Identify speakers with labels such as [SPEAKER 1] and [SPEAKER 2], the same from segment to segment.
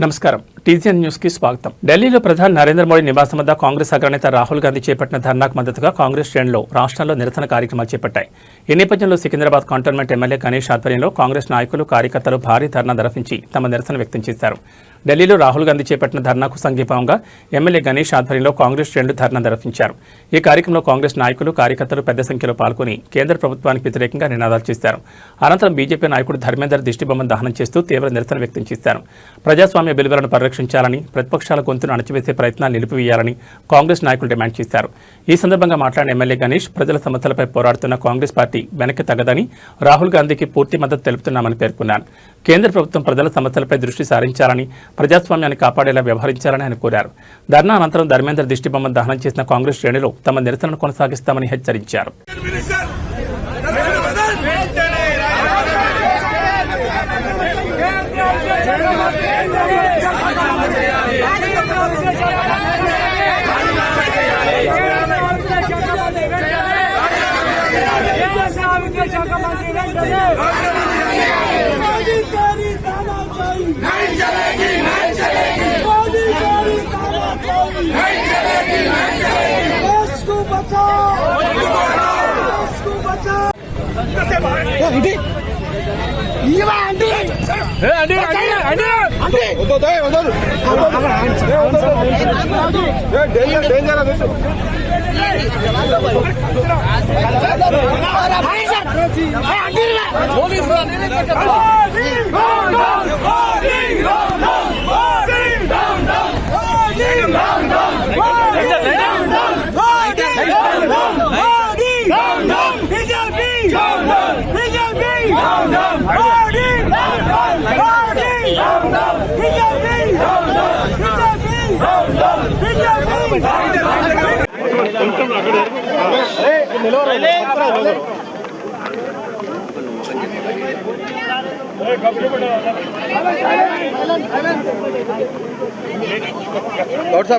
[SPEAKER 1] నమస్కారం TGN news కి స్వాగతం. ఢిల్లీలో ప్రధాని నరేంద్ర మోడీ నివాసం వద్ద కాంగ్రెస్ అగ్రనేత రాహుల్ గాంధీ చేపట్టిన ధర్నాకు మద్దతుగా కాంగ్రెస్ శ్రేణులు రాష్ట్రంలో నిరసన కార్యక్రమాలు చేపట్టాయి. ఈ నేపథ్యంలో సికింద్రాబాద్ కంటోన్మెంట్ ఎమ్మెల్యే గణేష్ ఆధ్వర్యంలో కాంగ్రెస్ నాయకులు కార్యకర్తలు భారీ ధర్నా నిర్వహించి తమ నిరసన వ్యక్తం చేశారు. ఢిల్లీలో రాహుల్ గాంధీ చేపట్టిన ధర్నాకు సంఘీభావంగా ఎమ్మెల్యే గణేష్ ఆధ్వర్యంలో కాంగ్రెస్ శ్రేణులు ధర్నా నిర్వహించారు. ఈ కార్యక్రమంలో కాంగ్రెస్ నాయకులు కార్యకర్తలు పెద్ద సంఖ్యలో పాల్గొని కేంద్ర ప్రభుత్వానికి వ్యతిరేకంగా నినాదాలు చేశారు. అనంతరం బీజేపీ నాయకుడు ధర్మేందర్ దిష్టిబొమ్మను దహనం చేస్తూ తీవ్ర నిరసన వ్యక్తం చేశారు. ప్రజాస్వామ్య విలువలను పరిరక్షించాలని, ప్రతిపక్షాల గొంతును అణచివేసే ప్రయత్నాలు నిలిపివేయాలని కాంగ్రెస్ నాయకులు డిమాండ్ చేశారు. ఈ సందర్భంగా మాట్లాడిన ఎమ్మెల్యే గణేష్ ప్రజల సమస్యలపై పోరాడుతున్న కాంగ్రెస్ పార్టీ వెనక్కి తగ్గదని, రాహుల్ గాంధీకి పూర్తి మద్దతు తెలుపుతున్నామని పేర్కొన్నారు. కేంద్ర ప్రభుత్వం ప్రజల సమస్యలపై దృష్టి సారించాలని, ప్రజాస్వామ్యాన్ని కాపాడేలా వ్యవహరించాలని ఆయన కోరారు. ధర్నా అనంతరం ధర్మేందర్ దిష్టిబొమ్మను దహనం చేసిన కాంగ్రెస్ శ్రేణులు తమ నిరసనను కొనసాగిస్తామని హెచ్చరించారు.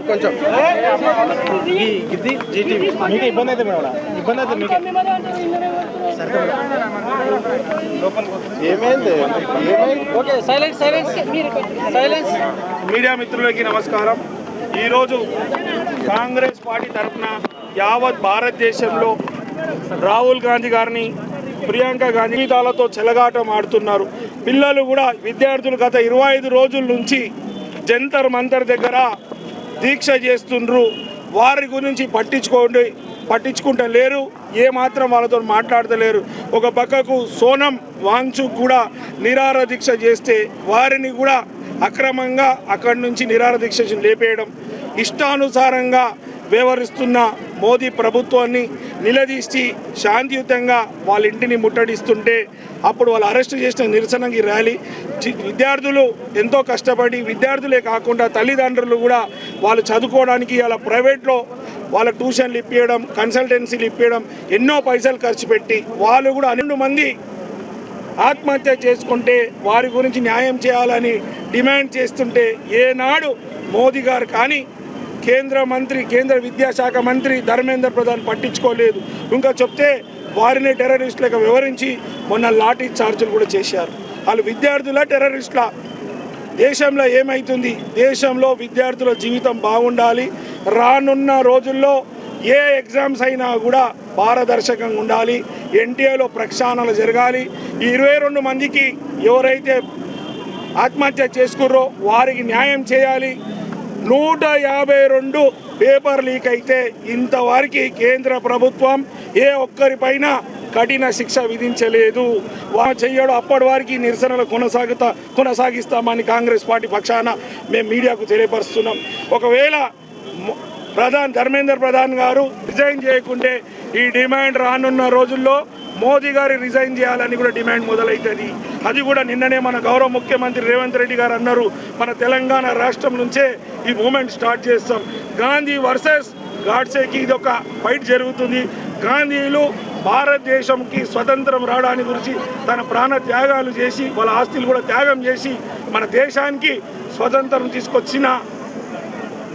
[SPEAKER 2] కొంచెం మీకు ఇబ్బంది అయితే ఇబ్బంది అయితే మీకు ఏమైంది? మీడియా మిత్రులకి నమస్కారం. ఈరోజు కాంగ్రెస్ పార్టీ తరఫున యావత్ భారతదేశంలో రాహుల్ గాంధీ గారిని, ప్రియాంక గాంధీ జీవితాలతో చెలగాటం ఆడుతున్నారు. పిల్లలు కూడా, విద్యార్థులు గత 25 రోజుల నుంచి జంతర్ మంతర్ దగ్గర దీక్ష చేస్తుండ్రు. వారి గురించి పట్టించుకుంటలేరు, ఏమాత్రం వాళ్ళతో మాట్లాడతలేరు. ఒక పక్కకు సోనం వాంగ్చుక్ కూడా నిరాహార దీక్ష చేస్తే వారిని కూడా అక్రమంగా అక్కడి నుంచి నిరాహార దీక్ష లేపేయడం, ఇష్టానుసారంగా వ్యవహరిస్తున్న మోదీ ప్రభుత్వాన్ని నిలదీసి శాంతియుతంగా వాళ్ళ ఇంటిని ముట్టడిస్తుంటే అప్పుడు వాళ్ళు అరెస్ట్ చేసిన నిరసనకి ర్యాలీ. విద్యార్థులు ఎంతో కష్టపడి, విద్యార్థులే కాకుండా తల్లిదండ్రులు కూడా వాళ్ళు చదువుకోవడానికి అలా ప్రైవేట్లో వాళ్ళ ట్యూషన్లు ఇప్పించడం, కన్సల్టెన్సీలు ఇప్పించడం, ఎన్నో పైసలు ఖర్చు పెట్టి వాళ్ళు కూడా 12 మంది ఆత్మహత్య చేసుకుంటే వారి గురించి న్యాయం చేయాలని డిమాండ్ చేస్తుంటే ఏనాడు మోదీ గారు కానీ కేంద్ర విద్యాశాఖ మంత్రి ధర్మేంద్ర ప్రధాన్ పట్టించుకోలేదు. ఇంకా చెప్తే వారిని టెర్రరిస్టులుగా వివరించి మొన్న లాఠీ చార్జీలు కూడా చేశారు. వాళ్ళు విద్యార్థుల టెర్రరిస్టుల? దేశంలో ఏమవుతుంది? దేశంలో విద్యార్థుల జీవితం బాగుండాలి. రానున్న రోజుల్లో ఏ ఎగ్జామ్స్ అయినా కూడా పారదర్శకంగా ఉండాలి. ఎన్టీఏలో ప్రక్షాళనలు జరగాలి. ఈ 22 మందికి ఎవరైతే ఆత్మహత్య చేసుకుర్రో వారికి న్యాయం చేయాలి. 152 పేపర్ లీక్ అయితే ఇంతవరకు కేంద్ర ప్రభుత్వం ఏ ఒక్కరిపైన కఠిన శిక్ష విధించలేదు. చెయ్యడం అప్పటి వారికి నిరసనలు కొనసాగిస్తామని కాంగ్రెస్ పార్టీ పక్షాన మేము మీడియాకు తెలియపరుస్తున్నాం. ఒకవేళ ధర్మేంద్ర ప్రధాన్ గారు రిజైన్ చేయకుంటే ఈ డిమాండ్ రానున్న రోజుల్లో మోదీ గారు రిజైన్ చేయాలని కూడా డిమాండ్ మొదలవుతుంది. అది కూడా నిన్ననే మన గౌరవ ముఖ్యమంత్రి రేవంత్ రెడ్డి గారు అన్నారు, మన తెలంగాణ రాష్ట్రం నుంచే ఈ మూమెంట్ స్టార్ట్ చేస్తాం. గాంధీ వర్సెస్ గాడ్సేకి ఇది ఒక ఫైట్ జరుగుతుంది. గాంధీలు భారతదేశంకి స్వతంత్రం రావడానికి గురించి తన ప్రాణ త్యాగాలు చేసి, వాళ్ళ ఆస్తులు కూడా త్యాగం చేసి మన దేశానికి స్వతంత్రం తీసుకొచ్చిన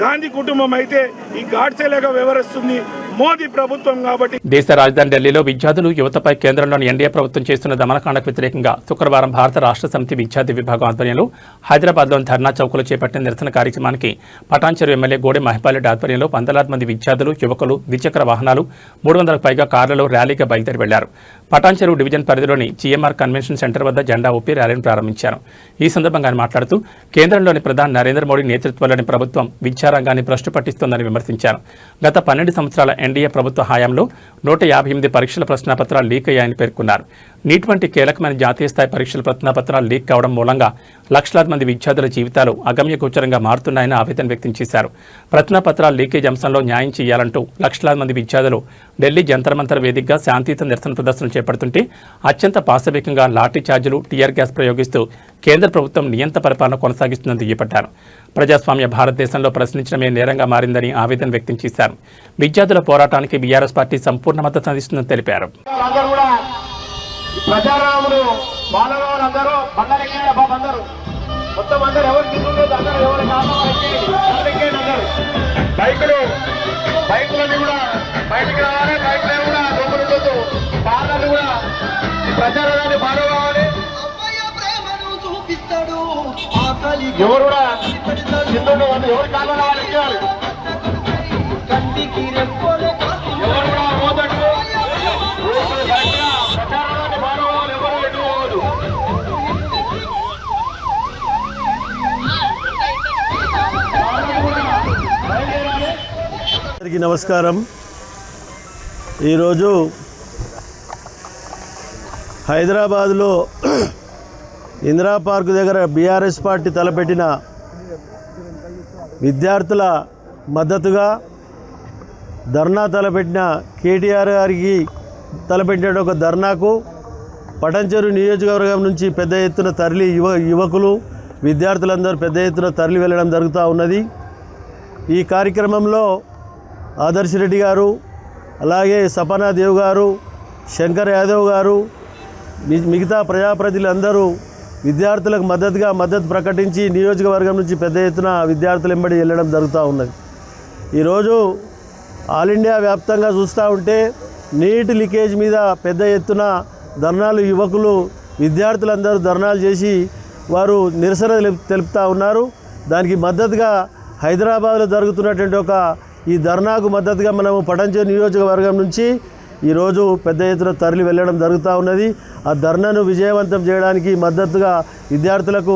[SPEAKER 2] గాంధీ కుటుంబం అయితే ఈ గాడ్సేలాగా వ్యవహరిస్తుంది. మోదీ ప్రభుత్వం కాబట్టి.
[SPEAKER 1] దేశ రాజధాని ఢిల్లీలో విద్యార్థులు యువతపై కేంద్రంలోని ఎన్డీఏ ప్రభుత్వం చేస్తున్న దమనకాండకు వ్యతిరేకంగా శుక్రవారం భారత రాష్ట్ర సమితి విద్యార్థి విభాగం ఆధ్వర్యంలో హైదరాబాద్లోని ధర్నా చౌక్లో చేపట్టిన నిరసన కార్యక్రమానికి పటాన్చెరు ఎమ్మెల్యే గోడె మహిపాలరెడ్డి ఆధ్వర్యంలో 100,000 మంది విద్యార్థులు యువకులు ద్విచక్ర వాహనాలు 300కు పైగా కార్లలో ర్యాలీగా బయలుదేరి వెళ్లారు. పటాన్చెరు డివిజన్ పరిధిలోని జీఎంఆర్ కన్వెన్షన్ సెంటర్ వద్ద జెండా ఊపి ర్యాలీని ప్రారంభించారు. ఈ సందర్భంగా ఆయన మాట్లాడుతూ కేంద్రంలోని ప్రధాని నరేంద్ర మోడీ నేతృత్వంలోని ప్రభుత్వం విద్యారంగాన్ని భ్రష్టు పట్టిస్తోందని విమర్శించారు. గత 12 సంవత్సరాల ఎన్డీఏ ప్రభుత్వ హయాంలో 158 పరీక్షల ప్రశ్నాపత్రాలు లీక్ అయ్యాయని పేర్కొన్నారు. నీట్ వంటి కీలకమైన జాతీయ స్థాయి పరీక్షల ప్రశ్నాపత్రాలు లీక్ కావడం మూలంగా లక్షలాది మంది విద్యార్థుల జీవితాలు అగమ్యగోచరంగా మారుతున్నాయని ఆవేదన వ్యక్తం చేశారు. ప్రశ్నాపత్రాల లీకేజ్ అంశంలో న్యాయం చేయాలంటూ లక్షలాది మంది విద్యార్థులు ఢిల్లీ జంతర్ మంతర్ వేదికగా శాంతియుత నిరసన ప్రదర్శనలు చేపడుతుంటే అత్యంత పాశవికంగా లాఠీ ఛార్జీలు, టీఆర్ గ్యాస్ ప్రయోగిస్తూ కేంద్ర ప్రభుత్వం నియంత పరిపాలన కొనసాగిస్తుందని దుయ్యబట్టారు. ప్రజాస్వామ్య భారతదేశంలో ప్రశ్నించడమే నేరంగా మారిందని ఆవేదన వ్యక్తం చేశారు. విద్యార్థుల పోరాటానికి బీఆర్ఎస్ పార్టీ సంపూర్ణ మద్దతు అందిస్తుందని తెలిపారు.
[SPEAKER 2] ఎవరు కూడా ఎవరు కాలం రావాలి, ఎవరు కూడా పోతట్టు ప్రచారాన్ని మానవాళ్ళు ఎవరు ఎటుకోవద్దు.
[SPEAKER 3] అందరికీ నమస్కారం. ఈరోజు హైదరాబాద్లో ఇందిరా పార్క్ దగ్గర బీఆర్ఎస్ పార్టీ తలపెట్టిన విద్యార్థుల మద్దతుగా ధర్నా తలపెట్టిన కేటీఆర్ గారికి తలపెట్టిన ఒక ధర్నాకు పటాన్చెరు నియోజకవర్గం నుంచి పెద్ద ఎత్తున తరలి యువకులు విద్యార్థులందరూ పెద్ద ఎత్తున తరలి వెళ్ళడం జరుగుతూ ఉన్నది. ఈ కార్యక్రమంలో ఆదర్శ్ రెడ్డి గారు, అలాగే సపనా దేవ్ గారు, శంకర్ యాదవ్ గారు, మిగతా ప్రజాప్రతినిధులందరూ విద్యార్థులకు మద్దతు ప్రకటించి నియోజకవర్గం నుంచి పెద్ద ఎత్తున విద్యార్థులు వెంబడి వెళ్ళడం జరుగుతూ ఉన్నది. ఈరోజు ఆల్ ఇండియా వ్యాప్తంగా చూస్తూ ఉంటే నీట్ లీకేజ్ మీద పెద్ద ఎత్తున ధర్నాలు, యువకులు విద్యార్థులందరూ ధర్నాలు చేసి వారు నిరసన తెలుపుతూ ఉన్నారు. దానికి మద్దతుగా హైదరాబాద్లో జరుగుతున్నటువంటి ఈ ధర్నాకు మద్దతుగా మనము పటాన్చెరు నియోజకవర్గం నుంచి ఈరోజు పెద్ద ఎత్తున తరలి వెళ్ళడం జరుగుతూ ఉన్నది. ఆ ధర్నాను విజయవంతం చేయడానికి మద్దతుగా విద్యార్థులకు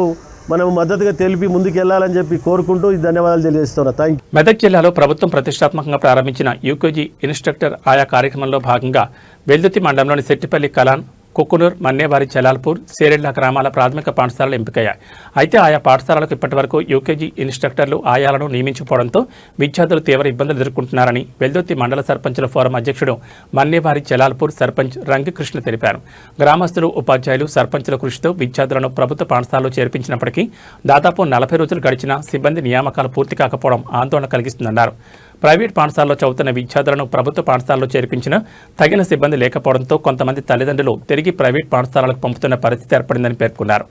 [SPEAKER 3] మనం మద్దతుగా తెలిపి ముందుకు వెళ్ళాలని చెప్పి కోరుకుంటూ ఈ ధన్యవాదాలు తెలియజేస్తున్నా. Thank you.
[SPEAKER 1] మెదక్ జిల్లాలో ప్రభుత్వం ప్రతిష్టాత్మకంగా ప్రారంభించిన యూకేజీ ఇన్స్ట్రక్టర్ ఆయా కార్యక్రమంలో భాగంగా వెల్దుర్తి మండలంలోని సెట్టిపల్లి కలాన్, కుక్కునూర్, మన్నేవారి, జలాల్పూర్, సేరెళ్ల గ్రామాల ప్రాథమిక పాఠశాలలు ఎంపికయ్యాయి. అయితే ఆయా పాఠశాలలకు ఇప్పటివరకు యూకేజీ ఇన్స్ట్రక్టర్లు ఆయాలను నియమించకపోవడంతో విద్యార్థులు తీవ్ర ఇబ్బందులు ఎదుర్కొంటున్నారని వెల్దుర్తి మండల సర్పంచుల ఫోరం అధ్యక్షుడు మన్నేవారి జలాల్పూర్ సర్పంచ్ రంగకృష్ణ తెలిపారు. గ్రామస్తులు, ఉపాధ్యాయులు, సర్పంచుల కృషితో విద్యార్థులను ప్రభుత్వ పాఠశాలలో చేర్పించినప్పటికీ దాదాపు 40 రోజులు గడిచినా సిబ్బంది నియామకాలు పూర్తి కాకపోవడం ఆందోళన కలిగిస్తుందన్నారు. ప్రైవేట్ పాఠశాలలో చదువుతున్న విద్యార్థులను ప్రభుత్వ పాఠశాలలో చేర్పించినా తగిన సిబ్బంది లేకపోవడంతో కొంతమంది తల్లిదండ్రులు తిరిగి ప్రైవేట్ పాఠశాలలకు పంపుతున్న పరిస్థితి ఏర్పడిందని పేర్కొన్నారు.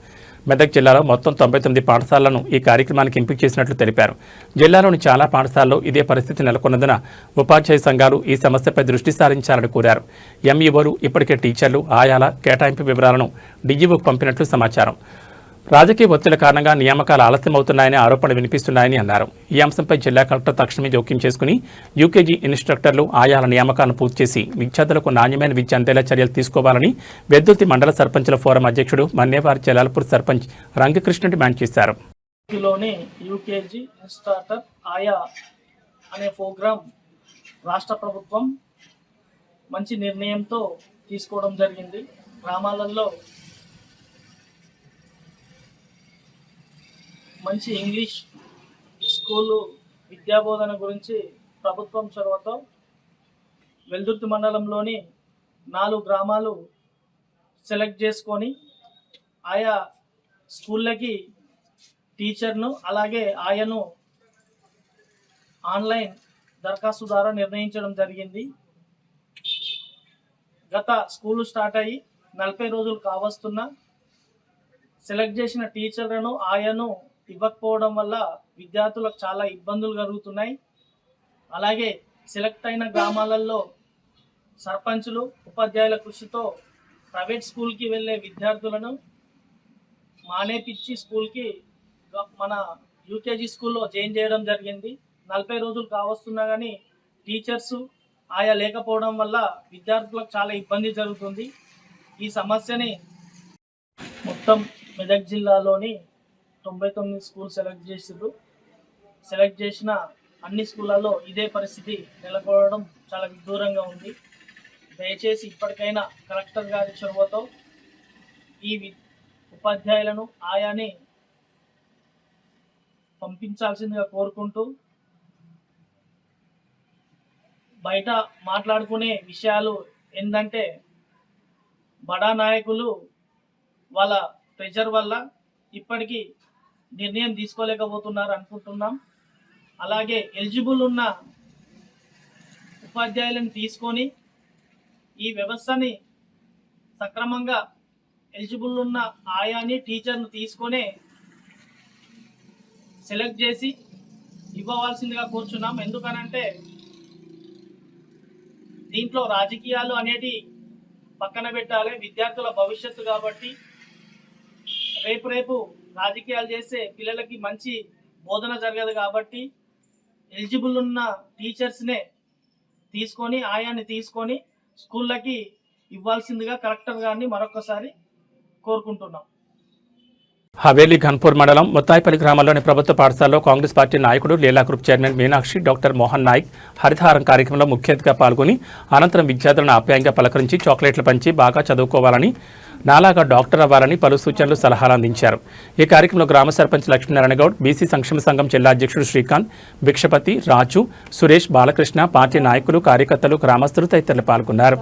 [SPEAKER 1] మెదక్ జిల్లాలో మొత్తం 99 పాఠశాలలను ఈ కార్యక్రమానికి ఎంపిక చేసినట్లు తెలిపారు. జిల్లాలోని చాలా పాఠశాలల్లో ఇదే పరిస్థితి నెలకొన్నందున ఉపాధ్యాయ సంఘాలు ఈ సమస్యపై దృష్టి సారించాలని కోరారు. ఎంఈఓలు ఇప్పటికే టీచర్లు, ఆయాల కేటాయింపు వివరాలను డీజీఓకు పంపినట్లు సమాచారం. రాజకీయ ఒత్తిళ్ల కారణంగా నియామకాలు ఆలస్యమవుతున్నాయని ఆరోపణలు వినిపిస్తున్నాయని అన్నారు. ఈ అంశంపై జిల్లా కలెక్టర్ తక్షణమే జోక్యం చేసుకుని యూకేజీ ఇన్స్ట్రక్టర్లు ఆయాల నియామకాలను పూర్తి చేసి విద్యార్థులకు నాణ్యమైన విద్య అందేలా చర్యలు తీసుకోవాలని వెల్దుర్తి మండల సర్పంచుల ఫోరం అధ్యక్షుడు మన్నేవారి జలాల్పూర్ సర్పంచ్ రంగకృష్ణ డిమాండ్ చేశారు.
[SPEAKER 4] యూకేజీ ఇన్స్ట్రక్టర్ ఆయా అనే ప్రోగ్రాం రాష్ట్ర ప్రభుత్వం మంచి నిర్ణయంతో తీసుకోవడం జరిగింది. గ్రామాలలో మంచి ఇంగ్లీష్ స్కూలు విద్యాబోధన గురించి ప్రభుత్వం చొరవతో వెల్దుర్తి మండలంలోని 4 గ్రామాలు సెలెక్ట్ చేసుకొని ఆయా స్కూళ్ళకి టీచర్ను అలాగే ఆయను ఆన్లైన్ దరఖాస్తు ద్వారా నిర్ణయించడం జరిగింది. గత స్కూలు స్టార్ట్ అయ్యి 40 రోజులు కావస్తున్నా సెలెక్ట్ చేసిన టీచర్లను ఆయను ఇవ్వకపోవడం వల్ల విద్యార్థులకు చాలా ఇబ్బందులు కలుగుతున్నాయి. అలాగే సెలెక్ట్ అయిన గ్రామాలలో సర్పంచులు ఉపాధ్యాయుల కృషితో ప్రైవేట్ స్కూల్కి వెళ్ళే విద్యార్థులను మానేపిచ్చి స్కూల్కి మన యూకేజీ స్కూల్లో జాయిన్ చేయడం జరిగింది. 40 రోజులు కావస్తున్నా కానీ టీచర్సు ఆయా లేకపోవడం వల్ల విద్యార్థులకు చాలా ఇబ్బంది జరుగుతుంది. ఈ సమస్యని మొత్తం మెదక్ జిల్లాలోని 99 స్కూల్ సెలెక్ట్ చేసిన అన్ని స్కూళ్ళల్లో ఇదే పరిస్థితి నెలకొనడం చాలా విదూరంగా ఉంది. దయచేసి ఇప్పటికైనా కలెక్టర్ గారి చొరవతో ఈ ఉపాధ్యాయులను ఆయాని పంపించాల్సిందిగా కోరుకుంటూ, బయట మాట్లాడుకునే విషయాలు ఏంటంటే బడా నాయకులు వాళ్ళ ప్రెషర్ వల్ల ఇప్పటికీ నిర్ణయం తీసుకోలేకపోతున్నారు అనుకుంటున్నాం. అలాగే ఎలిజిబుల్ ఉన్న ఉపాధ్యాయులను తీసుకొని ఈ వ్యవస్థని సక్రమంగా ఎలిజిబుల్ ఉన్న ఆయాని టీచర్ను తీసుకొని సెలెక్ట్ చేసి ఇవ్వవలసిందిగా కోరుచున్నాం. ఎందుకనంటే దీంట్లో రాజకీయాలు అనేది పక్కన పెట్టాలి. విద్యార్థుల భవిష్యత్తు కాబట్టి రేపు రాజకీయాలు చేస్తే పిల్లలకి మంచి బోధన జరగదు కాబట్టి ఎలిజిబుల్ ఉన్న టీచర్స్నే తీసుకొని ఆయాన్ని తీసుకొని స్కూళ్ళకి ఇవ్వాల్సిందిగా కలెక్టర్ గారిని మరొకసారి కోరుకుంటున్నాం.
[SPEAKER 1] హవేలీ ఘన్పూర్ మండలం ముత్తాయిపల్లి గ్రామంలోని ప్రభుత్వ పాఠశాలలో కాంగ్రెస్ పార్టీ నాయకుడు Leela group chairman Meenakshi, doctor Mohan Nayak Harithaharam కార్యక్రమంలో ముఖ్య అతిథిగా పాల్గొని అనంతరం విద్యార్థులను ఆప్యాయంగా పలకరించి చాక్లెట్లు పంచి బాగా చదువుకోవాలని, నాలాగా డాక్టర్ అవ్వాలని పలు సూచనలు, సలహాలు అందించారు. ఈ కార్యక్రమంలో గ్రామ సర్పంచ్ లక్ష్మీనారాయణ గౌడ్, బీసీ సంక్షేమ సంఘం జిల్లా అధ్యక్షుడు శ్రీకాంత్, భిక్షపతి, రాజు, సురేష్, బాలకృష్ణ, పార్టీ నాయకులు, కార్యకర్తలు, గ్రామస్తులు తదితరులు పాల్గొన్నారు.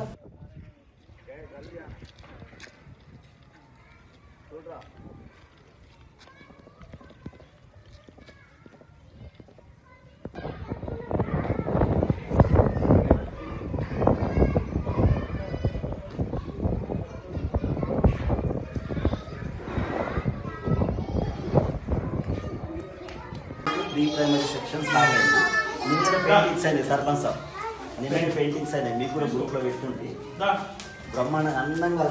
[SPEAKER 5] ప్రీ ప్రైమరీ సెక్షన్ స్టార్ట్ అయింది. నిన్న పెయింటింగ్స్ అయినాయి సర్పంచ్ సార్, నిన్న పెయింటింగ్స్ అయినాయి. మీకు కూడా గ్రూప్లో పెట్టుంటే బ్రహ్మాండంగా అందంగా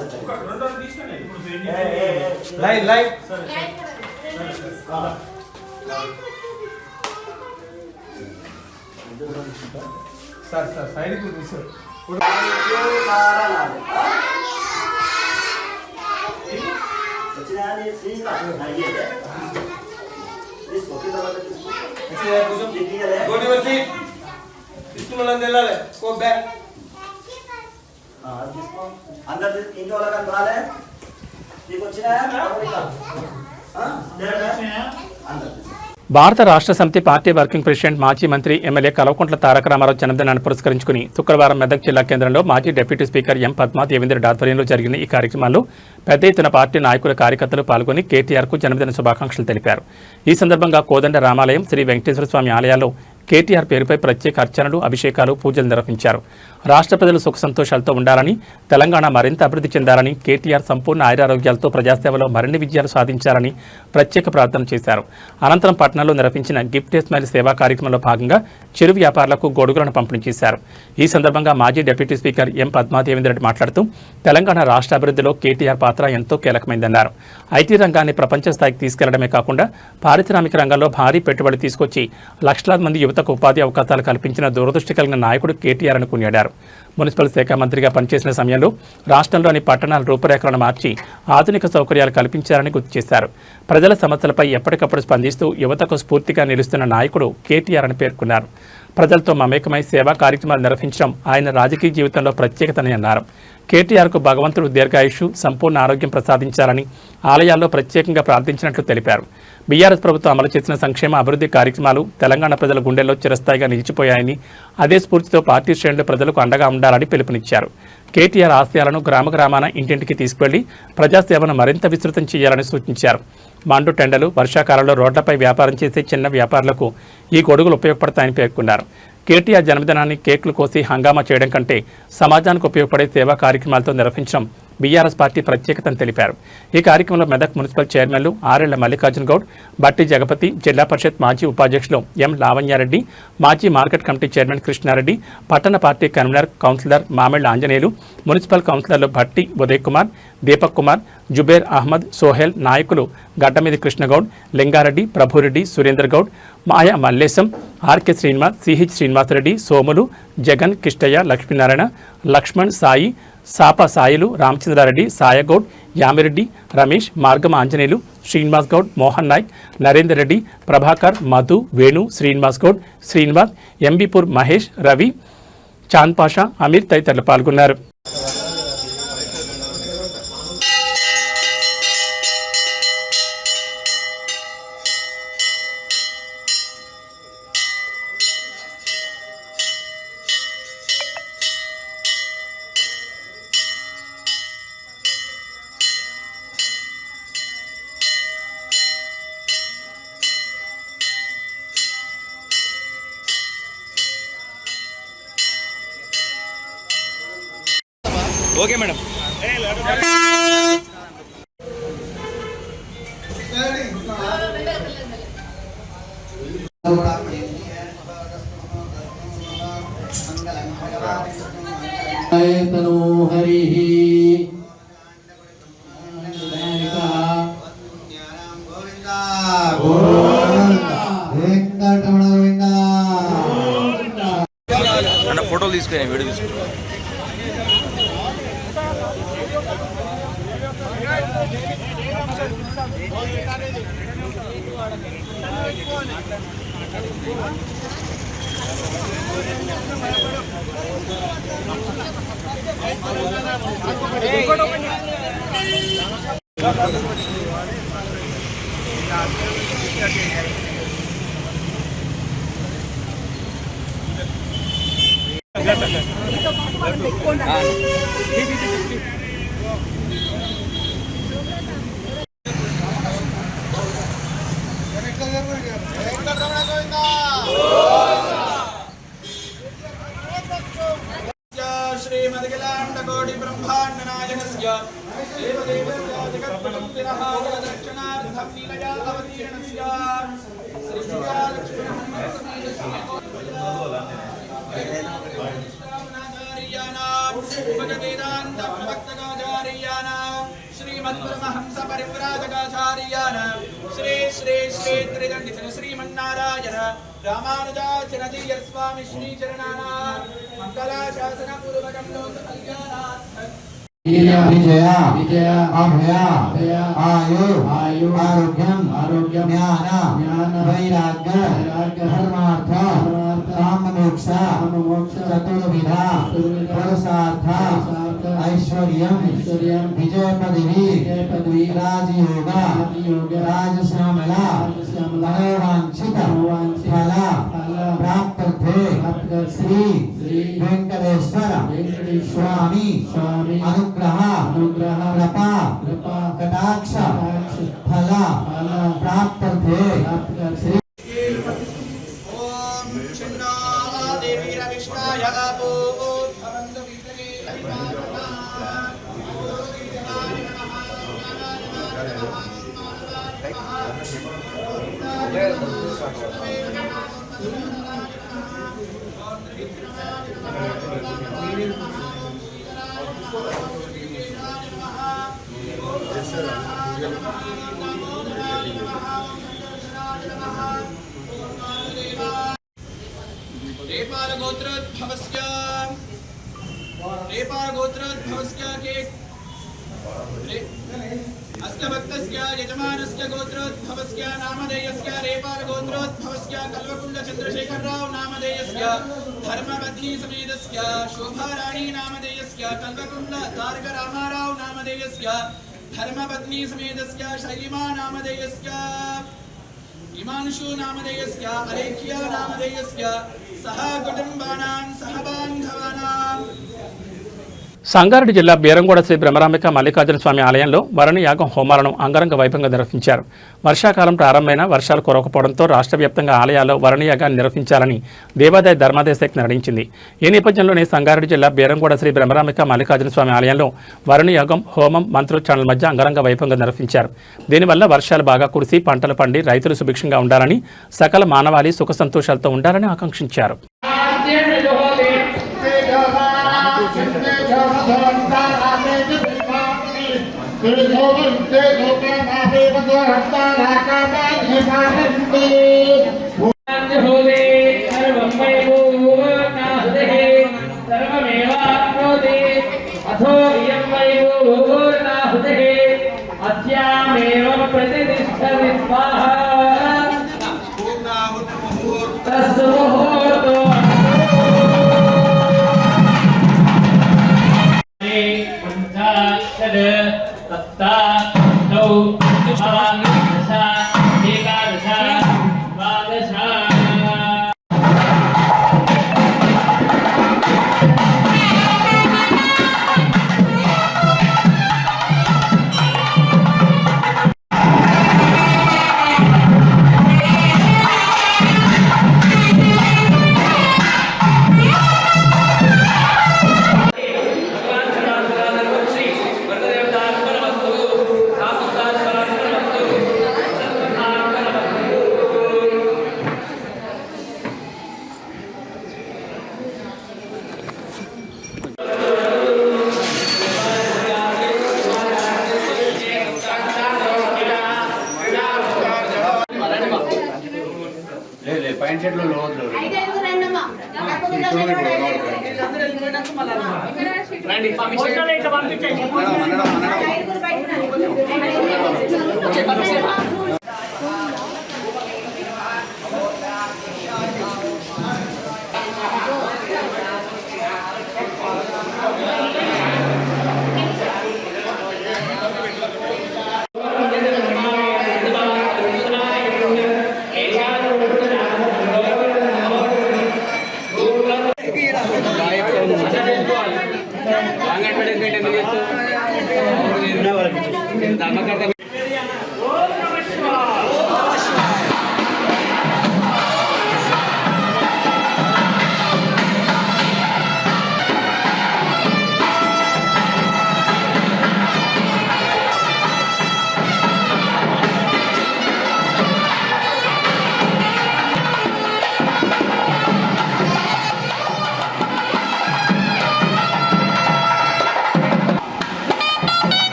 [SPEAKER 5] అందరు ఇంట్లో వాళ్ళకి రాలే నీకు వచ్చినా అందరు.
[SPEAKER 1] భారత రాష్ట్ర సమితి పార్టీ వర్కింగ్ ప్రెసిడెంట్, మాజీ మంత్రి, ఎమ్మెల్యే కల్వకుంట్ల తారక రామారావు జన్మదినాన్ని పురస్కరించుకుని శుక్రవారం మెదక్ జిల్లా కేంద్రంలో మాజీ డిప్యూటీ స్పీకర్ ఎం పద్మా దేవేంద్రుడి ఆధ్వర్యంలో జరిగిన ఈ కార్యక్రమాల్లో పెద్ద ఎత్తున పార్టీ నాయకుల, కార్యకర్తలు పాల్గొని కేటీఆర్కు జన్మదిన శుభాకాంక్షలు తెలిపారు. ఈ సందర్భంగా కోదండ రామాలయం, శ్రీ వెంకటేశ్వర స్వామి ఆలయాల్లో కేటీఆర్ పేరుపై ప్రత్యేక అర్చనలు, అభిషేకాలు, పూజలు నిర్వహించారు. రాష్ట్ర ప్రజలు సుఖ సంతోషాలతో ఉండాలని, తెలంగాణ మరింత అభివృద్ధి చెందాలని, కేటీఆర్ సంపూర్ణ ఆయురారోగ్యాలతో ప్రజాసేవలో మరిన్ని విజయాలు సాధించాలని ప్రత్యేక ప్రార్థన చేశారు. అనంతరం పట్టణంలో నిర్వహించిన గిఫ్ట్ ఏ స్మైల్ సేవా కార్యక్రమంలో భాగంగా చిరు వ్యాపారులకు గొడుగులను పంపిణీ చేశారు. ఈ సందర్భంగా మాజీ డిప్యూటీ స్పీకర్ ఎం పద్మాదేవేంద్రరెడ్డి మాట్లాడుతూ తెలంగాణ రాష్ట్ర అభివృద్ధిలో కేటీఆర్ పాత్ర ఎంతో కీలకమైందన్నారు. ఐటీ రంగాన్ని ప్రపంచ స్థాయికి తీసుకెళ్లడమే కాకుండా పారిశ్రామిక రంగంలో భారీ పెట్టుబడి తీసుకొచ్చి లక్షలాది మంది యువతకు ఉపాధి అవకాశాలు కల్పించిన దురదృష్టి కలిగిన నాయకుడు కేటీఆర్ అని కొనియాడారు. మున్సిపల్ శాఖ మంత్రిగా పనిచేసిన సమయంలో రాష్ట్రంలోని పట్టణాల రూపురేఖలను మార్చి ఆధునిక సౌకర్యాలు కల్పించారని గుర్తు చేశారు. ప్రజల సమస్యలపై ఎప్పటికప్పుడు స్పందిస్తూ యువతకు స్ఫూర్తిగా నిలుస్తున్న నాయకుడు కేటీఆర్ అని పేర్కొన్నారు. ప్రజలతో మమేకమై సేవా కార్యక్రమాలు నిర్వహించడం ఆయన రాజకీయ జీవితంలో ప్రత్యేకతని అన్నారు. కేటీఆర్కు భగవంతుడు దీర్ఘాయుషు, సంపూర్ణ ఆరోగ్యం ప్రసాదించాలని ఆలయాల్లో ప్రత్యేకంగా ప్రార్థించినట్లు తెలిపారు. బీఆర్ఎస్ ప్రభుత్వం అమలు చేసిన సంక్షేమ, అభివృద్ధి కార్యక్రమాలు తెలంగాణ ప్రజల గుండెల్లో చిరస్థాయిగా నిలిచిపోయాయని, అదే స్ఫూర్తితో పార్టీ శ్రేణులు ప్రజలకు అండగా ఉండాలని పిలుపునిచ్చారు. కేటీఆర్ ఆశయాలను గ్రామాన ఇంటింటికి తీసుకువెళ్లి ప్రజాసేవను మరింత విస్తృతం చేయాలని సూచించారు. మండు టెండలు, వర్షాకాలంలో రోడ్లపై వ్యాపారం చేసే చిన్న వ్యాపారులకు ఈ గొడుగులు ఉపయోగపడతాయని పేర్కొన్నారు. కేటీఆర్ జన్మదినాన్ని కేకులు కోసి హంగామా చేయడం కంటే సమాజానికి ఉపయోగపడే సేవా కార్యక్రమాలతో నిర్వహించడం బీఆర్ఎస్ పార్టీ ప్రత్యేకతను తెలిపారు. ఈ కార్యక్రమంలో మెదక్ మున్సిపల్ చైర్మన్లు ఆరేళ్ల మల్లికార్జున గౌడ్, బట్టి జగపతి, జిల్లా పరిషత్ మాజీ ఉపాధ్యక్షులు ఎం లావణ్యారెడ్డి, మాజీ మార్కెట్ కమిటీ చైర్మన్ కృష్ణారెడ్డి, పట్టణ party convener councillor Mamilla Anjaneyulu, municipal కౌన్సిలర్లు భట్టి ఉదయ్ కుమార్, దీపక్ కుమార్, జుబేర్ అహ్మద్, సోహెల్, నాయకులు గడ్డమీది కృష్ణగౌడ్, లింగారెడ్డి, ప్రభురెడ్డి, సురేందర్ గౌడ్, మాయా మల్లేశం, ఆర్కే శ్రీనివాస్, సిహెచ్ శ్రీనివాసరెడ్డి, సోములు, జగన్, కిష్టయ్య, లక్ష్మీనారాయణ, లక్ష్మణ్, సాయి, సాప సాయిలు, రామచంద్రారెడ్డి, సాయగౌడ్, యామిరెడ్డి, రమేష్, మార్గమ ఆంజనేయులు, శ్రీనివాస్ గౌడ్, మోహన్ నాయక్, నరేందర్ రెడ్డి, ప్రభాకర్, మధు, వేణు, శ్రీనివాస్ గౌడ్, శ్రీనివాస్, ఎంబీపూర్ మహేష్, రవి, చాంద్ పాషా, అమీర్ తదితరులు పాల్గొన్నారు.
[SPEAKER 6] Okay madam.
[SPEAKER 7] హరి
[SPEAKER 6] అన్న ఫోటోలు తీసుకుని వీడియో తీసుకుని
[SPEAKER 8] श्रीमद्गलाण्डकोटि ब्रह्माण्ड नायकस्य देवदेवस्य जगत्पतिः दक्षिणार्थं लीलया अवतीर्णस्य श्री सीता लक्ष्मण श्रीमद्परमहंस परिव्राजकाचार्याणां श्री श्री श्री त्रिदण्डित श्रीमन्नारायण रामानुजाचार्य स्वामी श्री चरणानां मंगलाशासन पूर्वकं लोक कल्याणार्थ
[SPEAKER 7] विजया विजया अभया आयु आयु आरोग्यम आरोग्यम ज्ञान वैराग्य धर्मार्थ काम मोक्ष चतुर्विधा पुरुषार्थ ऐश्वर्यम विजय पदवी राजयोग राजश्यामला मनोवांछित फल प्राप्त्यर्थे श्री वेंकटेश्वर स्वामी अनुग्रह कृपा कटाक्ष फल प्राप्त्यर्थे श्री
[SPEAKER 8] ओम छिन्ना देवी रविष्णाय अपो भवन्त विद्रे गोत्रोद्भवस्य के अस्य भक्तस्य यजमानस्य गोत्रोद्भवस्य नामधेयस्य रेपाल गोत्रोद्भवस्य कल्वकुंड चंद्रशेखर राव नामधेयस्य धर्मपत्नी समेतस्य शोभाराणी नामधेयस्य कल्वकुंड तारक रामाराव नामधेयस्य धर्मपत्नी समेतस्य शैलिमा नामधेयस्य इमांशु नामधेयस्य अलेख्या नामधेयस्य सह कुटुंबानां सह बांधवानां
[SPEAKER 1] సంగారెడ్డి జిల్లా బీరంగూడ శ్రీ బ్రహ్మరాంబిక మల్లికార్జున స్వామి ఆలయంలో వరుణ యాగం హోమాలను అంగరంగ వైభవంగా నిర్వహించారు. వర్షాకాలం ప్రారంభమైన వర్షాలు కురవకపోవడంతో రాష్ట్ర వ్యాప్తంగా ఆలయాల్లో వరుణ యాగాన్ని నిర్వహించాలని దేవాదాయ ధర్మాదాయ శాఖ నిర్ణయించింది. ఈ నేపథ్యంలోనే సంగారెడ్డి జిల్లా బీరంగూడ శ్రీ బ్రహ్మరాంబిక మల్లికార్జున స్వామి ఆలయంలో వరుణ యాగం హోమం మంత్రోచ్చారణల మధ్య అంగరంగ వైభవంగా నిర్వహించారు. దీనివల్ల వర్షాలు బాగా కురిసి పంటలు పండి రైతులు సుభిక్షంగా ఉండాలని, సకల మానవాళి సుఖ సంతోషాలతో ఉండాలని ఆకాంక్షించారు.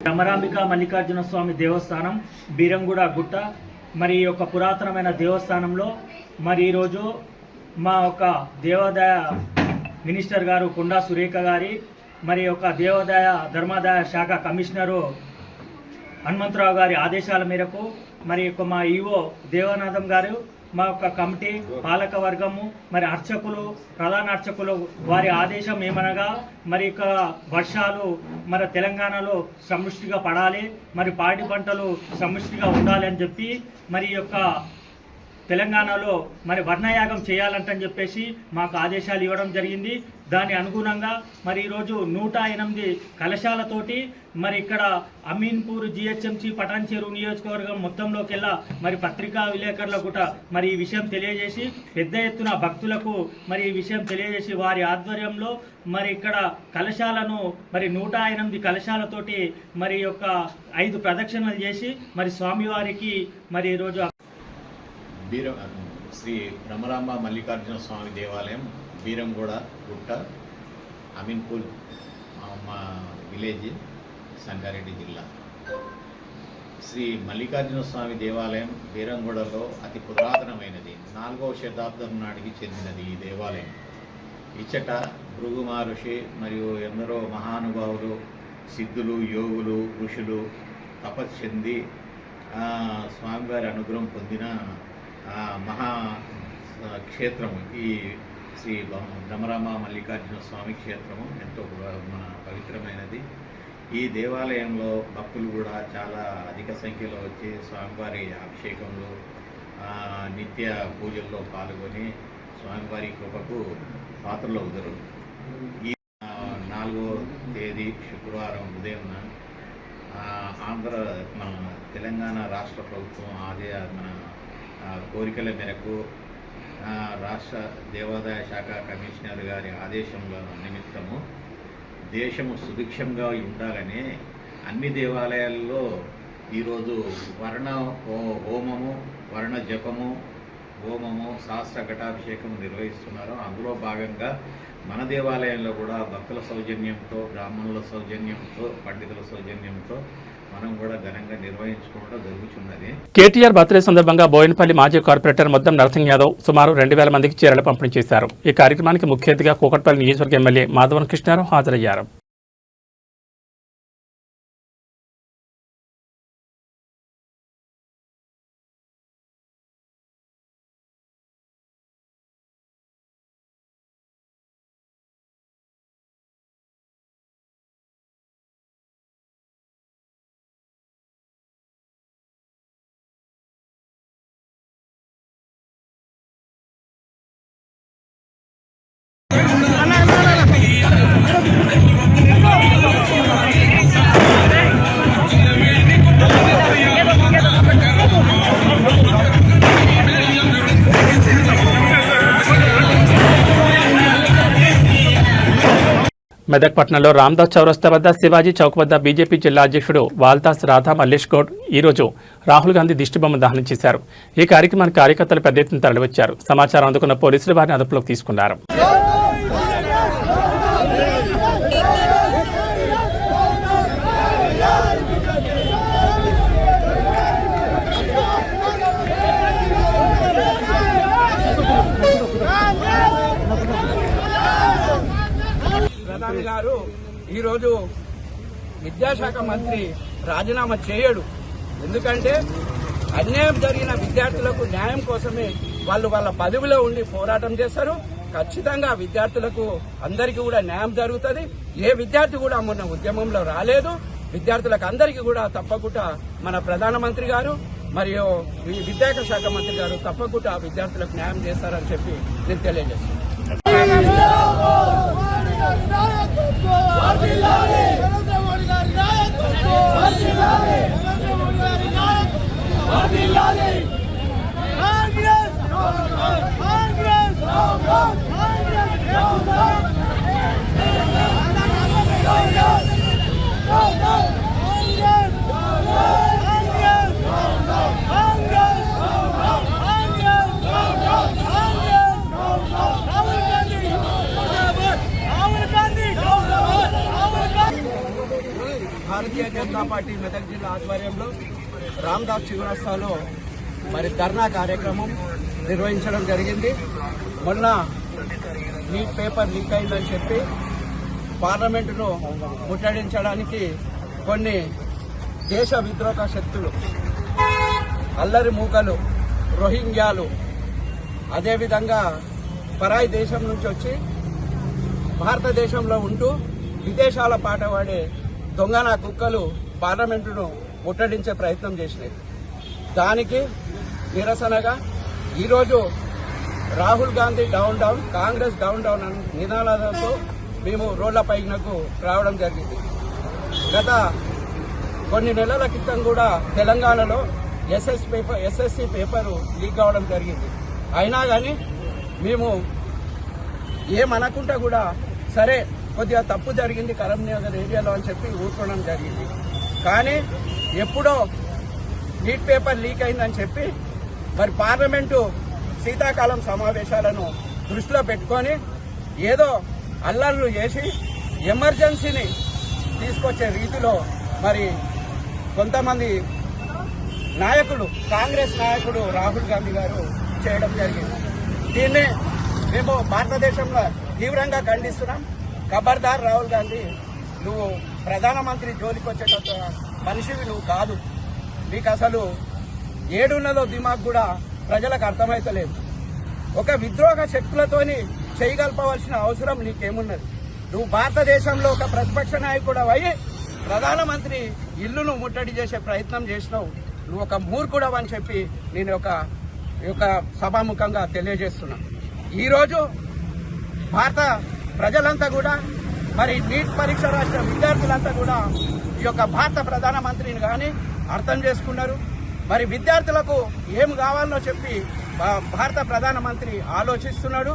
[SPEAKER 4] బ్రహ్మరాంబిక మల్లికార్జున స్వామి దేవస్థానం బీరంగూడ గుట్ట. మరి ఈ యొక్క పురాతనమైన దేవస్థానంలో మరి ఈరోజు మా యొక్క దేవాదాయ మినిస్టర్ గారు కొండా సురేఖ గారి, మరి యొక్క దేవాదాయ ధర్మాదాయ శాఖ కమిషనరు హనుమంతరావు గారి ఆదేశాల మేరకు మరి యొక్క మా ఈవో దేవానాథం గారు, మా యొక్క కమిటీ పాలక వర్గము, మరి అర్చకులు, ప్రధాన అర్చకులు వారి ఆదేశం ఏమనగా మరి ఇక వర్షాలు మన తెలంగాణలో సమిష్టిగా పడాలి, మరి పాడి పంటలు సమిష్టిగా ఉండాలి అని చెప్పి మరి యొక్క తెలంగాణలో మరి వర్ణయాగం చేయాలంటని చెప్పేసి మాకు ఆదేశాలు ఇవ్వడం జరిగింది. దాని అనుగుణంగా మరి ఈరోజు 108 కలశాలతోటి మరి ఇక్కడ అమీన్పూర్ జిహెచ్ఎంసీ పటాన్చెరు నియోజకవర్గం మొత్తంలోకెల్లా మరి పత్రికా విలేకరులకు కూడా మరి ఈ విషయం తెలియజేసి పెద్ద ఎత్తున భక్తులకు మరి ఈ విషయం తెలియజేసి వారి ఆధ్వర్యంలో మరి ఇక్కడ కలశాలను మరి 108 కలశాలతోటి మరి యొక్క 5 ప్రదక్షిణలు చేసి మరి స్వామివారికి మరి ఈరోజు
[SPEAKER 9] శ్రీ బ్రహ్మరాంబ మల్లికార్జున స్వామి దేవాలయం బీరంగూడ గుట్ట, అమీన్పూర్ మా విలేజ్, సంగారెడ్డి జిల్లా. శ్రీ మల్లికార్జున స్వామి దేవాలయం బీరంగూడలో అతి పురాతనమైనది. 4వ శతాబ్దం నాటికి చెందినది ఈ దేవాలయం. ఇచ్చట భృగు మహర్షి మరియు ఎందరో మహానుభావులు, సిద్ధులు, యోగులు, ఋషులు తపస్సు చెంది స్వామివారి అనుగ్రహం పొందిన మహా క్షేత్రము ఈ శ్రీ భ్రమరామ మల్లికార్జున స్వామి క్షేత్రము. ఎంతో మన పవిత్రమైనది. ఈ దేవాలయంలో భక్తులు కూడా చాలా అధిక సంఖ్యలో వచ్చి స్వామివారి అభిషేకంలో నిత్య పూజల్లో పాల్గొని స్వామివారి కృపకు పాత్రలో ఉదరు. ఈ 4వ తేదీ శుక్రవారం ఉదయం మన తెలంగాణ రాష్ట్ర ప్రభుత్వం మన కోరికల మేరకు రాష్ట్ర దేవాదాయ శాఖ కమిషనర్ గారి ఆదేశంల నిమిత్తము దేశము సుభిక్షంగా ఉండాలని అన్ని దేవాలయాల్లో ఈరోజు వర్ణ హోమము, వర్ణ జపము, హోమము, శాస్త్ర ఘటాభిషేకం నిర్వహిస్తున్నారు. అందులో భాగంగా మన దేవాలయంలో కూడా భక్తుల సౌజన్యంతో, బ్రాహ్మణుల సౌజన్యంతో, పండితుల సౌజన్యంతో మనం కూడా ఘనంగా నిర్వహించుకోవడం జరుగుతున్నది.
[SPEAKER 1] కేటీఆర్ బర్త్డే సందర్భంగా బోయినపల్లి మాజీ కార్పొరేటర్ మొత్తం నరసింగ్ యాదవ్ సుమారు 2000 మందికి చీరలు పంపిణీ చేశారు. ఈ కార్యక్రమానికి ముఖ్య అతిథిగా కూకట్పల్లి నియోజకవర్గ ఎమ్మెల్యే మాధవన్ కృష్ణారావు హాజరయ్యారు. మెదక్ పట్టణంలో రామ్దాస్ చౌరస్తా వద్ద శివాజీ చౌక్ వద్ద బీజేపీ జిల్లా అధ్యక్షుడు వాల్దాస్ రాధా మల్లేష్ గౌడ్ ఈరోజు రాహుల్ గాంధీ దిష్టిబొమ్మ దహనం చేశారు. ఈ కార్యక్రమానికి కార్యకర్తలు పెద్ద ఎత్తున తరలివచ్చారు. సమాచారం అందుకున్న పోలీసులు వారిని అదుపులోకి తీసుకున్నారు.
[SPEAKER 10] ప్రధాని గారు ఈరోజు విద్యాశాఖ మంత్రి రాజీనామా చేయడు. ఎందుకంటే అన్యాయం జరిగిన విద్యార్థులకు న్యాయం కోసమే వాళ్ళు వాళ్ళ పదవిలో ఉండి పోరాటం చేస్తారు. ఖచ్చితంగా విద్యార్థులకు అందరికీ కూడా న్యాయం జరుగుతుంది. ఏ విద్యార్థి కూడా మొన్న ఉద్యమంలో రాలేదు. విద్యార్థులకు అందరికీ కూడా తప్పకుండా మన ప్రధానమంత్రి గారు మరియు విద్యాశాఖ మంత్రి గారు తప్పకుండా విద్యార్థులకు న్యాయం చేస్తారని చెప్పి నేను తెలియజేస్తున్నాను. భారతీయ జనతా పార్టీ మెదక్ జిల్లా ఆధ్వర్యంలో రామ్దాస్ చౌరస్తాలో మరి ధర్నా కార్యక్రమం నిర్వహించడం జరిగింది. మొన్న నీట్ పేపర్ లీక్ అయిందని చెప్పి పార్లమెంటును ముట్టడించడానికి కొన్ని దేశ విద్రోహ శక్తులు, అల్లరి మూకలు, రోహింగ్యాలు, అదేవిధంగా పరాయి దేశం నుంచి వచ్చి భారతదేశంలో ఉంటూ విదేశాల పాట పాడే దొంగన కుక్కలు పార్లమెంటును ముట్టడించే ప్రయత్నం చేసినాయి. దానికి నిరసనగా ఈరోజు Rahul Gandhi down down, Congress down down అనే నినాదాలతో మేము రోడ్లపైనకు రావడం జరిగింది. గత కొన్ని నెలల క్రితం కూడా తెలంగాణలో ఎస్ఎస్సి పేపరు లీక్ అవడం జరిగింది. అయినా కానీ మేము ఏమనకుండా కూడా సరే కొద్దిగా తప్పు జరిగింది కరీంనగర్ ఏరియాలో అని చెప్పి ఊరుకోవడం జరిగింది. కానీ ఎప్పుడో నీట్ పేపర్ లీక్ అయిందని చెప్పి మరి పార్లమెంటు శీతాకాలం సమావేశాలను దృష్టిలో పెట్టుకొని ఏదో అల్లర్లు చేసి ఎమర్జెన్సీని తీసుకొచ్చే రీతిలో మరి కొంతమంది నాయకుడు కాంగ్రెస్ నాయకుడు రాహుల్ గాంధీ గారు చేయడం జరిగింది. దీన్ని మేము భారతదేశంలో తీవ్రంగా ఖండిస్తున్నాం. ఖబర్దార్ రాహుల్ గాంధీ, నువ్వు ప్రధానమంత్రి జోలికి వచ్చేటట్టు మనిషివి నువ్వు కాదు. నీకు అసలు ఏడున్నదో దిమాగ్ కూడా ప్రజలకు అర్థమైతలేదు. ఒక విద్రోహ శక్తులతోని చేయగలపవలసిన అవసరం నీకేమున్నది? నువ్వు భారతదేశంలో ఒక ప్రతిపక్ష నాయకుడు అయి ప్రధానమంత్రి ఇల్లును ముట్టడి చేసే ప్రయత్నం చేసినావు. నువ్వు ఒక మూర్ఖుడవు అని చెప్పి నేను ఒక సభాముఖంగా తెలియజేస్తున్నా. ఈరోజు భారత ప్రజలంతా కూడా, మరి నీట్ పరీక్ష రాసిన విద్యార్థులంతా కూడా ఈ యొక్క భారత ప్రధానమంత్రిని కానీ అర్థం చేసుకున్నారు. మరి విద్యార్థులకు ఏం కావాలో చెప్పి భారత ప్రధానమంత్రి ఆలోచిస్తున్నాడు.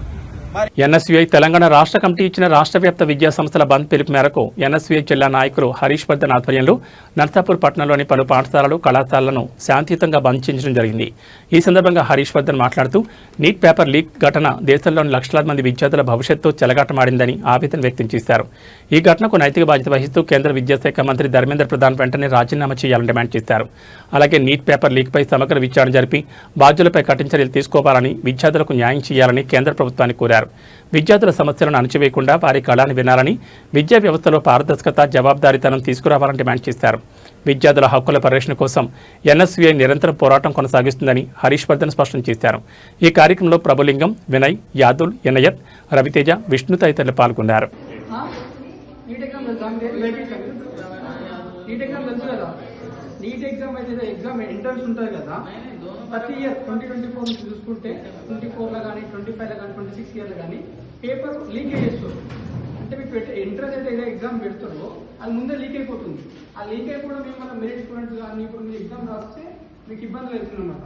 [SPEAKER 1] ఎన్ఎస్యుఐ తెలంగాణ రాష్ట్ర కమిటీ ఇచ్చిన రాష్ట్ర వ్యాప్త విద్యా సంస్థల బంద్ పిలుపు మేరకు ఎన్ఎస్యుఐ జిల్లా నాయకులు హరీష్ వర్ధన్ ఆధ్వర్యంలో నర్సాపూర్ పట్టణంలోని పలు పాఠశాలలు కళాశాలలను శాంతియుతంగా బంద్ చేయించడం జరిగింది. ఈ సందర్భంగా హరీష్ వర్ధన్ మాట్లాడుతూ నీట్ పేపర్ లీక్ ఘటన దేశంలోని లక్షలాది మంది విద్యార్థుల భవిష్యత్తు చెలగాటమాడిందని ఆవేదన వ్యక్తం చేశారు. ఈ ఘటనకు నైతిక బాధ్యత వహిస్తూ కేంద్ర విద్యాశాఖ మంత్రి ధర్మేంద్ర ప్రధాన్ వెంటనే రాజీనామా చేయాలని డిమాండ్ చేశారు. అలాగే నీట్ పేపర్ లీక్పై సమగ్ర విచారణ జరిపి బాధ్యులపై కఠిన చర్యలు తీసుకోవాలని, విద్యార్థులకు న్యాయం చేయాలని కేంద్ర ప్రభుత్వాన్ని కోరారు. విద్యార్థుల సమస్యలను అణచివేయకుండా వారి కళాన్ని వినాలని, విద్యా వ్యవస్థలో పారదర్శకత, జవాబుదారీతనం తీసుకురావాలని డిమాండ్ చేశారు. విద్యార్థుల హక్కుల పరిరక్షణ కోసం ఎన్ఎస్యుఐ నిరంతరం పోరాటం కొనసాగిస్తుందని హరీష్ వర్ధన్ స్పష్టం చేశారు. ఈ కార్యక్రమంలో ప్రభులింగం, వినయ్, యాదుల్, ఎనయత్, రవితేజ, విష్ణు తదితరులు పాల్గొన్నారు.
[SPEAKER 11] నీట్ ఎగ్జామ్ అయితే ఎగ్జామ్ ఎంట్రన్స్ ఉంటుంది కదా, ప్రతి ఇయర్ 2024 చూసుకుంటే 24లో కానీ 25లో కానీ 26 ఇయర్లో కానీ పేపర్ లీకేజ్ చేస్తారు. అంటే మీకు ఎంట్రన్స్ అయితే ఏదో ఎగ్జామ్ పెడుతుందో అది ముందే లీక్ అయిపోతుంది. ఆ లీక్ అయిపోవడం మేము మన మెరిట్ స్టూడెంట్స్ కానీ ఇప్పుడు మీరు ఎగ్జామ్ రాస్తే మీకు ఇబ్బందులు అవుతుందన్నమాట.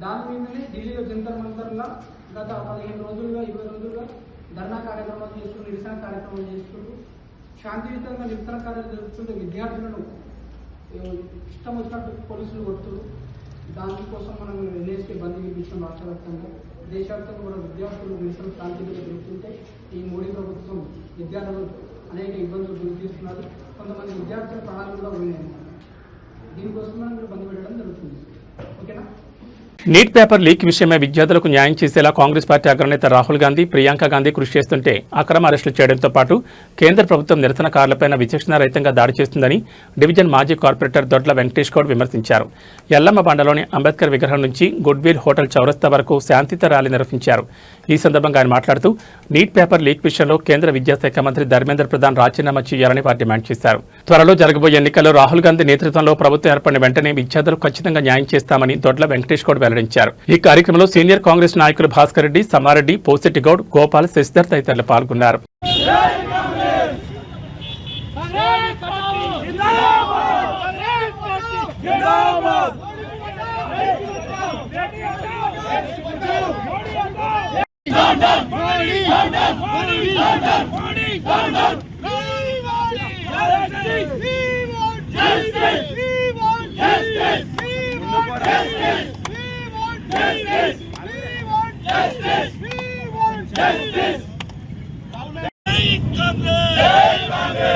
[SPEAKER 11] దాని మీదనే ఢిల్లీలో జంతర్ మంతర్లో గత 15 రోజులుగా 20 రోజులుగా ధర్నా కార్యక్రమాలు చేస్తూ, నిరసన కార్యక్రమాలు చేస్తూ, శాంతియుతంగా నిరసన కార్యాలు జరుపుతుంటే విద్యార్థులను ఇష్టం వచ్చినట్టు పోలీసులు కొడుతూ, దానికోసం మనం ఎన్ఎస్కే బంద్ వినిపించడం రాష్ట్ర వ్యాప్తంగా, దేశవ్యాప్తంగా కూడా విద్యార్థులు నిరసన శాంతిగా జరుగుతుంటే ఈ మోడీ ప్రభుత్వం విద్యార్థులు అనేక ఇబ్బందులు గురి చేస్తున్నారు. కొంతమంది విద్యార్థుల ప్రాణాలు కూడా పోయినాయి. దీనికోసం మనం కూడా బంద్ పెట్టడం జరుగుతుంది. ఓకేనా?
[SPEAKER 1] నీట్ పేపర్ లీక్ విషయమై విద్యార్థులకు న్యాయం చేసేలా కాంగ్రెస్ పార్టీ అగ్రనేత రాహుల్ గాంధీ, ప్రియాంక గాంధీ కృషి చేస్తుంటే అక్రమ అరెస్టులు చేయడంతో పాటు కేంద్ర ప్రభుత్వం నిరసనకారులపై విచక్షణారహితంగా దాడి చేస్తుందని డివిజన్ మాజీ కార్పొరేటర్ దొడ్ల వెంకటేష్ గౌడ్ విమర్శించారు. ఎల్లమ్మ బండలోని అంబేద్కర్ విగ్రహం నుంచి గుడ్విల్ హోటల్ చౌరస్తా వరకు శాంతియుత ర్యాలీ నిర్వహించారు. ఈ సందర్భంగా ఆయన మాట్లాడుతూ నీట్ పేపర్ లీక్ విషయంలో కేంద్ర విద్యాశాఖ మంత్రి ధర్మేంద్ర ప్రధాన్ రాజీనామా చేయాలని వారు డిమాండ్ చేశారు. త్వరలో జరగబోయే ఎన్నికల్లో రాహుల్ గాంధీ నేతృత్వంలో ప్రభుత్వం ఏర్పడిన వెంటనే విద్యార్థులకు ఖచ్చితంగా న్యాయం చేస్తామని దొడ్ల వెంకటేష్ గౌడ్ వెల్లడించారు. ఈ కార్యక్రమంలో సీనియర్ కాంగ్రెస్ నాయకులు భాస్కర్ రెడ్డి, సమారెడ్డి, పోసెట్టి గౌడ్, గోపాల్, శశిధర్ తదితరులు పాల్గొన్నారు.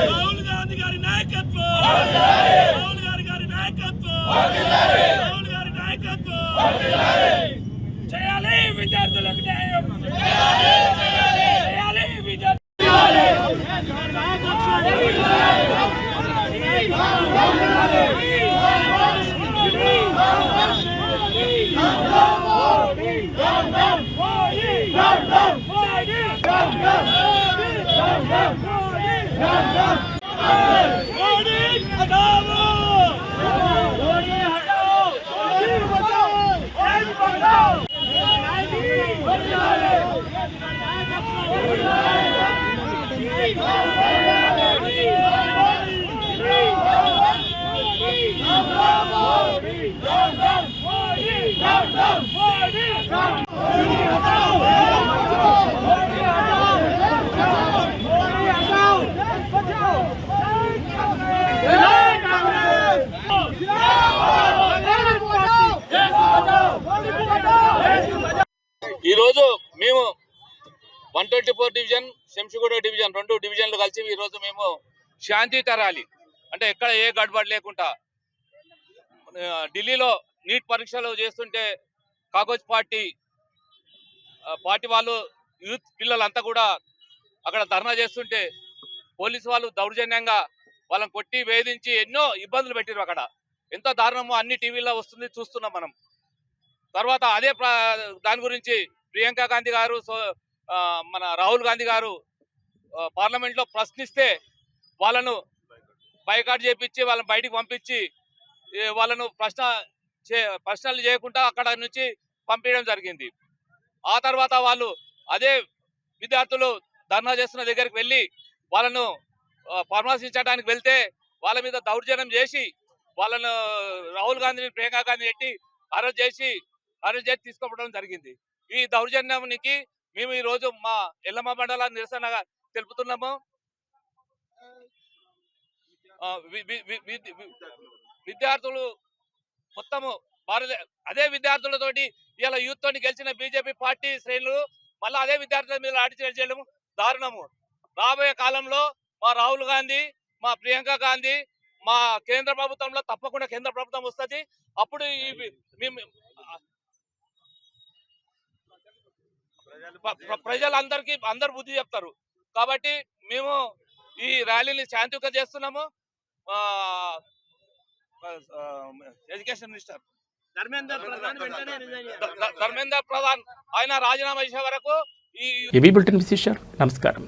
[SPEAKER 2] రాహుల్ గాంధీ గారి నాయకత్వం, రాహుల్ గారి నాయకత్వం, రాహుల్ గారి నాయకత్వం చేయాలి. విద్యార్థులకు న్యాయం చేయాలి. విద్యార్థులు
[SPEAKER 6] ఈరోజు మేము 124 డివిజన్, శంషిగూడ డివిజన్, 2 డివిజన్లు కలిసి ఈరోజు మేము శాంతియుత ర్యాలీ, అంటే ఎక్కడ ఏ గడబడి లేకుండా ఢిల్లీలో నీట్ పరీక్షలు చేస్తుంటే కాగజ్ పార్టీ వాళ్ళు యూత్ పిల్లలంతా కూడా అక్కడ ధర్నా చేస్తుంటే పోలీసు వాళ్ళు దౌర్జన్యంగా వాళ్ళని కొట్టి వేధించి ఎన్నో ఇబ్బందులు పెట్టారు. అక్కడ ఎంతో దారుణమో అన్ని టీవీల్లో వస్తుంది, చూస్తున్నాం మనం. తర్వాత అదే దాని గురించి ప్రియాంక గాంధీ గారు మన రాహుల్ గాంధీ గారు పార్లమెంట్లో ప్రశ్నిస్తే వాళ్ళను బైకాట్ చేపించి వాళ్ళని బయటికి పంపించి వాళ్ళను ప్రశ్నలు చేయకుండా అక్కడ నుంచి పంపించడం జరిగింది. ఆ తర్వాత వాళ్ళు అదే విద్యార్థులు ధర్నా చేస్తున్న దగ్గరికి వెళ్ళి వాళ్ళను పరామర్శించడానికి వెళ్తే వాళ్ళ మీద దౌర్జన్యం చేసి వాళ్ళను రాహుల్ గాంధీని ప్రియాంక గాంధీ పెట్టి అరెస్ట్ చేసి తీసుకోవడం జరిగింది. ఈ దౌర్జన్యానికి మేము ఈ రోజు మా ఎల్లమ్మ మండల నిరసనగా తెలుపుతున్నాము. విద్యార్థులు మొత్తము అదే విద్యార్థులతోటి ఇలా యూత్ తోటి గెలిచిన బీజేపీ పార్టీ శ్రేణులు మళ్ళీ అదే విద్యార్థుల మీద లాఠీచార్జ్ చేయడం దారుణము. రాబోయే కాలంలో మా రాహుల్ గాంధీ, మా ప్రియాంక గాంధీ, మా కేంద్ర ప్రభుత్వంలో తప్పకుండా కేంద్ర ప్రభుత్వం వస్తుంది. అప్పుడు ప్రజలందరికీ అందరు బుద్ధి చెప్తారు. కాబట్టి మేము ఈ ర్యాలీని శాంతియుతంగా చేస్తున్నాము. ఎడ్యుకేషన్ మినిస్టర్ ధర్మేంద్ర ప్రధాన్ ఆయన రాజీనామా చేసే వరకు
[SPEAKER 1] ఏబీ బులెటిన్ విశేషాలు. నమస్కారం.